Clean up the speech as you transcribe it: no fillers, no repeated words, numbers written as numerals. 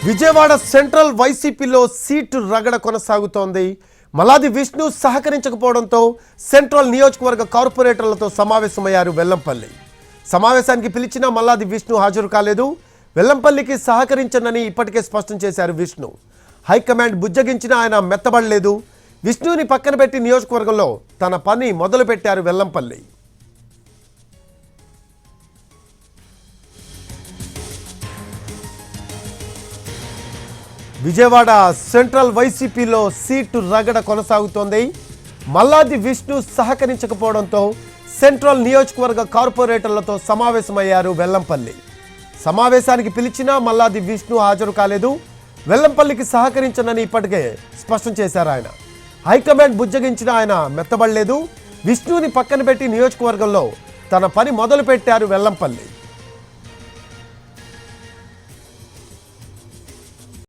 Vijayawada central వైసీపీలో seat రగడ కొనసాగుతోంది. Malladi Vishnu సహకరించకపోవడంతో central నియోజకవర్గ కార్పొరేటర్లతో సమావేశమయ్యారు వెల్లంపల్లి. సమావేశానికి పిలిచిన మల్లాది విష్ణు హాజరు కాలేదు. వెల్లంపల్లికి సహకరించనని ఇప్పటికే స్పష్టం చేశారు విష్ణు. హైకమాండ్ బుజ్జగించినా ఆయన మెత్తబడలేదు. విష్ణుని పక్కన పెట్టి నియోజకవర్గంలో తన పని మొదలుపెట్టారు వెల్లంపల్లి. విజయవాడ సెంట్రల్ వైసీపీలో సీటు రగడ కొనసాగుతోంది. మల్లాది విష్ణు సహకరించకపోవడంతో సెంట్రల్ నియోజకవర్గ కార్పొరేటర్లతో సమావేశమయ్యారు వెల్లంపల్లి. సమావేశానికి పిలిచినా మల్లాది విష్ణు హాజరు కాలేదు. వెల్లంపల్లికి సహకరించనని ఇప్పటికే స్పష్టం చేశారు ఆయన. హైకమాండ్ బుజ్జగించిన ఆయన మెత్తబడలేదు. విష్ణుని పక్కన పెట్టి నియోజకవర్గంలో తన పని మొదలుపెట్టారు వెల్లంపల్లి.